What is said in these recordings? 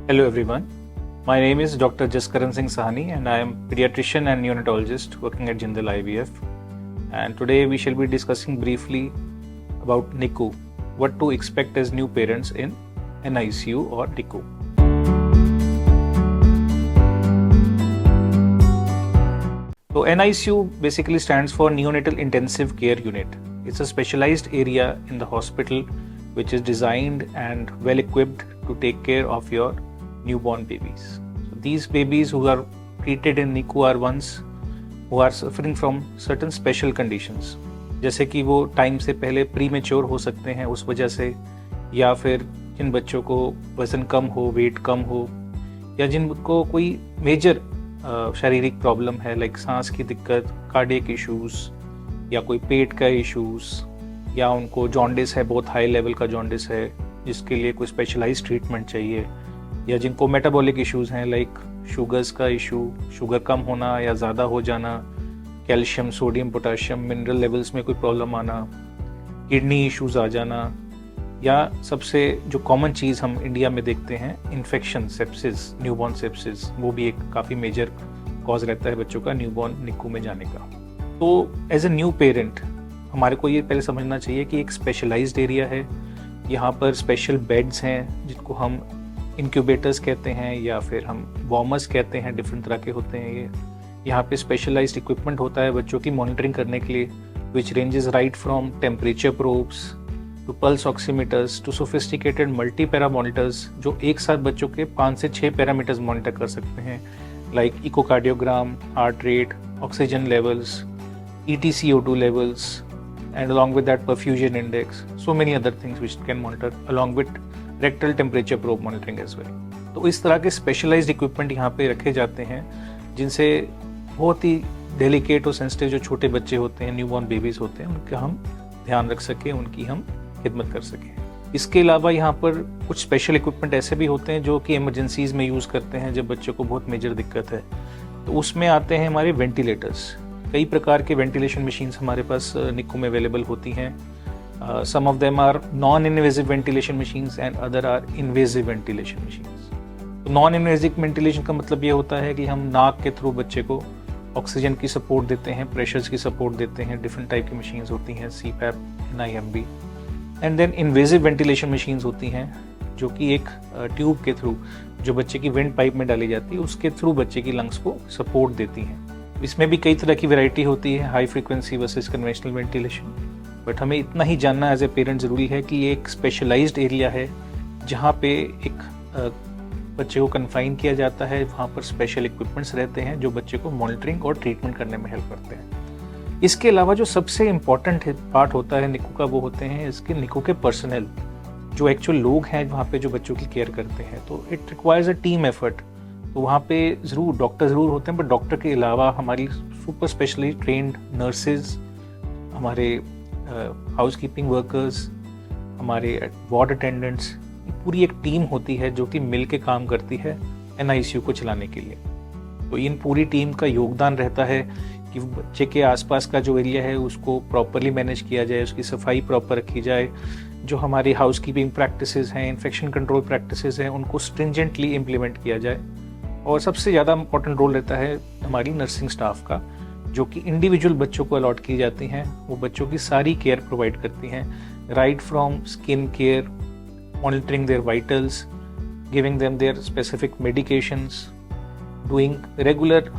Hello everyone. My name is Dr. Jaskaran Singh Sahani and I am pediatrician and neonatologist working at Jindal IVF. And today we shall be discussing briefly about NICU, what to expect as new parents in NICU or NICU. So NICU basically stands for Neonatal Intensive Care Unit. It's a specialized area in the hospital which is designed and well equipped to take care of your newborn babies. So these babies who are treated in NICU are ones who are suffering from certain special conditions, जैसे कि वो time से पहले premature हो सकते हैं उस वजह से, या फिर जिन बच्चों को वजन कम हो, वेट कम हो, या जिनको कोई मेजर शारीरिक प्रॉब्लम है लाइक सांस की दिक्कत, कार्डियक इश्यूज, या कोई पेट का इश्यूज, या उनको जॉन्डिस है, बहुत हाई लेवल का जॉन्डिस है जिसके लिए कोई स्पेशलाइज्ड ट्रीटमेंट चाहिए, या जिनको मेटाबॉलिक इश्यूज हैं लाइक शुगर्स का इशू, शुगर कम होना या ज़्यादा हो जाना, calcium, sodium, potassium, mineral levels में कोई प्रॉब्लम आना, किडनी इश्यूज आ जाना, या सबसे जो कॉमन चीज़ हम इंडिया में देखते हैं इन्फेक्शन, सेप्सिस, न्यूबॉर्न सेप्सिस, वो भी एक काफ़ी मेजर कॉज रहता है बच्चों का न्यूबॉर्न निक्कू में जाने का। तो एज ए न्यू पेरेंट हमारे को ये पहले समझना चाहिए कि एक स्पेशलाइज्ड एरिया है, यहाँ पर स्पेशल बेड्स हैं जिनको हम इंक्यूबेटर्स कहते हैं या फिर हम वार्मर्स कहते हैं, डिफरेंट तरह के होते हैं ये। यहाँ पे स्पेशलाइज्ड इक्विपमेंट होता है बच्चों की मॉनिटरिंग करने के लिए, which ranges right from temperature probes to pulse oximeters to sophisticated multi para monitors जो एक साथ बच्चों के 5 से 6 पैरामीटर्स मॉनिटर कर सकते हैं, like echocardiogram, heart rate, oxygen levels, EtCO2 levels, and along with that perfusion index, so many other things which can monitor along with rectal temperature probe monitoring as well. तो इस तरह के specialised equipment यहाँ पे रखे जाते हैं जिनसे बहुत ही डेलिकेट और सेंसिटिव जो छोटे बच्चे होते हैं, न्यूबॉर्न बेबीज होते हैं, उनका हम ध्यान रख सकें, उनकी हम खिदमत कर सकें। इसके अलावा यहाँ पर कुछ स्पेशल इक्विपमेंट ऐसे भी होते हैं जो कि इमरजेंसीज में यूज़ करते हैं जब बच्चों को बहुत मेजर दिक्कत है। तो उसमें आते हैं हमारे वेंटिलेटर्स। कई प्रकार के वेंटिलेशन मशीन्स हमारे पास निक्कू में अवेलेबल होती हैं। Some of them are non invasive ventilation machines and other are invasive ventilation machines. तो नॉन इन्वेजिव वेंटिलेशन का मतलब ये होता है कि हम नाक के थ्रू बच्चे को ऑक्सीजन की सपोर्ट देते हैं, प्रेशर्स की सपोर्ट देते हैं। डिफरेंट टाइप की मशीन्स होती हैं, CPAP, NIMB। And then invasive ventilation machines होती हैं जो कि एक ट्यूब के थ्रू जो बच्चे की विंड पाइप में डाली जाती है उसके थ्रू बच्चे की लंग्स को सपोर्ट देती हैं। इसमें भी कई तरह की वैरायटी होती है, high frequency versus conventional ventilation. But हमें इतना ही जानना एज ए पेरेंट ज़रूरी है कि ये एक स्पेशलाइज्ड एरिया है जहाँ पे एक बच्चे को कन्फाइन किया जाता है, वहाँ पर स्पेशल इक्विपमेंट्स रहते हैं जो बच्चे को मॉनिटरिंग और ट्रीटमेंट करने में हेल्प करते हैं। इसके अलावा जो सबसे इम्पॉर्टेंट पार्ट होता है निक्कू का, वो होते हैं इसके निक्कू के पर्सनल, जो एक्चुअल लोग हैं वहाँ पे जो बच्चों की केयर करते हैं। तो it requires a team effort. तो वहाँ पे ज़रूर डॉक्टर ज़रूर होते हैं, बट डॉक्टर के अलावा हमारी सुपर स्पेशली ट्रेंड नर्सेज, हमारे हाउस कीपिंग वर्कर्स, हमारे वार्ड अटेंडेंट्स, पूरी एक टीम होती है जो कि मिल के काम करती है NICU को चलाने के लिए। तो इन पूरी टीम का योगदान रहता है कि बच्चे के आसपास का जो एरिया है उसको प्रॉपरली मैनेज किया जाए, उसकी सफाई प्रॉपर रखी जाए, जो हमारी हाउस कीपिंग प्रैक्टिसेस हैं, इन्फेक्शन कंट्रोल प्रैक्टिसेस हैं, उनको स्ट्रिंजेंटली इम्प्लीमेंट किया जाए। और सबसे ज़्यादा इम्पॉर्टेंट रोल रहता है हमारी नर्सिंग स्टाफ का, जो कि इंडिविजुअल बच्चों को अलॉट की जाती हैं। वो बच्चों की सारी केयर प्रोवाइड करती हैं, right from skin care, monitoring their vitals, giving them their specific medications, doing regular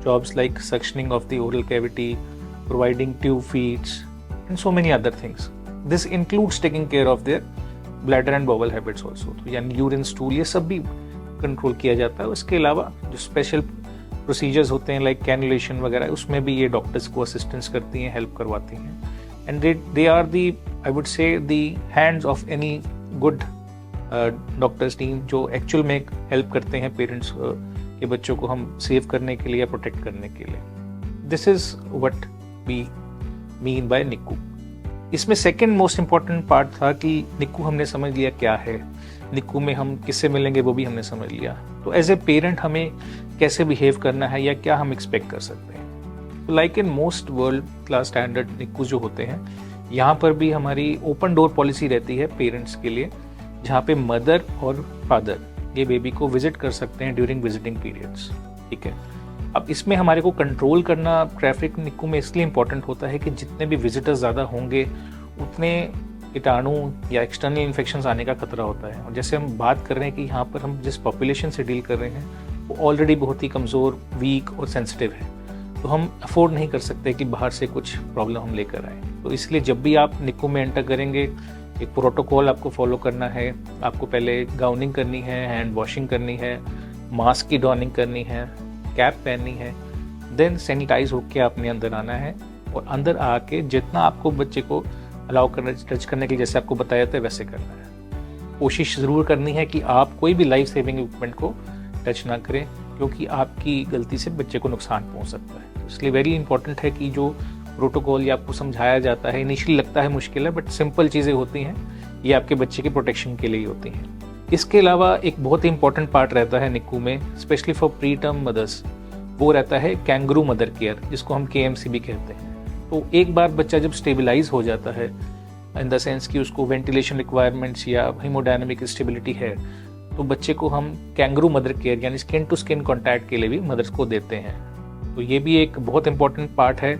jobs like suctioning of the oral cavity, providing tube feeds, and so many other things. This includes taking care of their bladder and bowel habits also. तो यानी urine, stool, ये सब भी control किया जाता है। उसके अलावा जो स्पेशल प्रोसीजर्स होते हैं लाइक कैनुलेशन वगैरह, उसमें भी ये डॉक्टर्स को असिस्टेंस करती हैं, हेल्प करवाती हैं। And they are the, I would say, the hands of any good doctors team जो एक्चुअल में हेल्प करते हैं पेरेंट्स के बच्चों को हम सेव करने के लिए या प्रोटेक्ट करने के लिए। This is what we mean by NICU. इसमें सेकंड मोस्ट इम्पॉर्टेंट पार्ट था कि निक्कू हमने समझ लिया क्या है, निक्कू में हम किससे मिलेंगे वो भी हमने समझ लिया। तो एज ए पेरेंट हमें कैसे बिहेव करना है या क्या हम एक्सपेक्ट कर सकते हैं। तो like in most world class standard निक्कू जो होते हैं, यहाँ पर भी हमारी ओपन डोर पॉलिसी रहती है पेरेंट्स के लिए, जहाँ पे मदर और फादर ये बेबी को विजिट कर सकते हैं ड्यूरिंग विजिटिंग पीरियड्स। ठीक है, अब इसमें हमारे को कंट्रोल करना ट्रैफिक निक्कू में इसलिए इम्पोर्टेंट होता है कि जितने भी विजिटर्स ज़्यादा होंगे उतने कीटाणु या एक्सटर्नल इन्फेक्शंस आने का खतरा होता है। और जैसे हम बात कर रहे हैं कि यहाँ पर हम जिस पॉपुलेशन से डील कर रहे हैं वो ऑलरेडी बहुत ही कमज़ोर, वीक और सेंसिटिव है, तो हम अफोर्ड नहीं कर सकते कि बाहर से कुछ प्रॉब्लम हम लेकर आए। तो इसलिए जब भी आप निक्कू में एंटर करेंगे एक प्रोटोकॉल आपको फॉलो करना है। आपको पहले गाउनिंग करनी है, हैंड वॉशिंग करनी है, मास्क की डॉनिंग करनी है, कैप पहननी है, देन सैनिटाइज होके आपने अंदर आना है और अंदर आके जितना आपको बच्चे को अलाउ करना, टच करने के लिए जैसे आपको बताया था वैसे करना है। कोशिश ज़रूर करनी है कि आप कोई भी लाइफ सेविंग इक्विपमेंट को टच ना करें, क्योंकि आपकी गलती से बच्चे को नुकसान पहुंच सकता है। इसलिए वेरी इंपॉर्टेंट है कि जो प्रोटोकॉल या आपको समझाया जाता है, इनिशियली लगता है मुश्किल है बट सिंपल चीज़ें होती हैं, ये आपके बच्चे के प्रोटेक्शन के लिए ही होती हैं। इसके अलावा एक बहुत ही इंपॉर्टेंट पार्ट रहता है निक्कू में, specially for preterm mothers, वो रहता है कैंगरू मदर केयर, जिसको हम KMC भी कहते हैं। तो एक बार बच्चा जब स्टेबलाइज हो जाता है इन द सेंस कि उसको वेंटिलेशन रिक्वायरमेंट्स या हीमोडायनामिक स्टेबिलिटी है, तो बच्चे को हम कैंगरू मदर केयर यानी स्किन टू स्किन कॉन्टैक्ट के लिए भी मदर्स को देते हैं। तो ये भी एक बहुत इंपॉर्टेंट पार्ट है।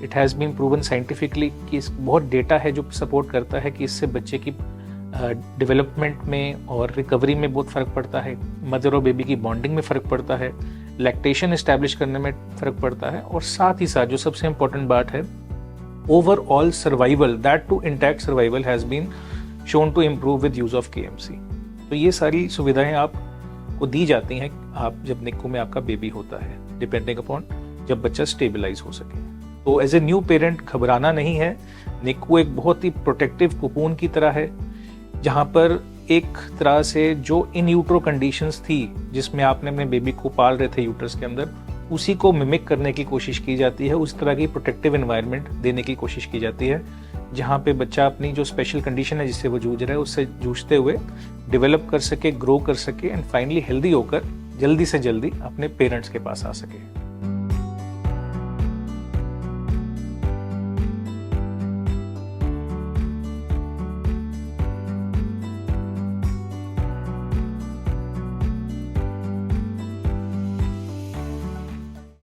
It has been proven scientifically कि इस बहुत डेटा है जो सपोर्ट करता है कि इससे बच्चे की डेवलपमेंट में और रिकवरी में बहुत फ़र्क पड़ता है, मदर और बेबी की बॉन्डिंग में फ़र्क पड़ता है, लैक्टेशन इस्टेब्लिश करने में फ़र्क पड़ता है, और साथ ही साथ जो सबसे इम्पोर्टेंट बात है, overall survival, that too intact survival has been shown to improve with use of KMC। तो ये सारी सुविधाएं आपको दी जाती हैं आप जब निक्कू में आपका बेबी होता है, डिपेंडिंग अपॉन जब बच्चा स्टेबलाइज हो सके। तो एज ए न्यू पेरेंट घबराना नहीं है। निक्कू एक बहुत ही प्रोटेक्टिव कोकून की तरह है, जहाँ पर एक तरह से जो इन यूट्रो कंडीशंस थी जिसमें आपने अपने बेबी को पाल रहे थे यूट्रस के अंदर, उसी को मिमिक करने की कोशिश की जाती है। उस तरह की प्रोटेक्टिव एनवायरनमेंट देने की कोशिश की जाती है जहाँ पे बच्चा अपनी जो स्पेशल कंडीशन है जिससे वो जूझ रहा है उससे जूझते हुए डेवलप कर सके, ग्रो कर सके एंड फाइनली हेल्दी होकर जल्दी से जल्दी अपने पेरेंट्स के पास आ सके।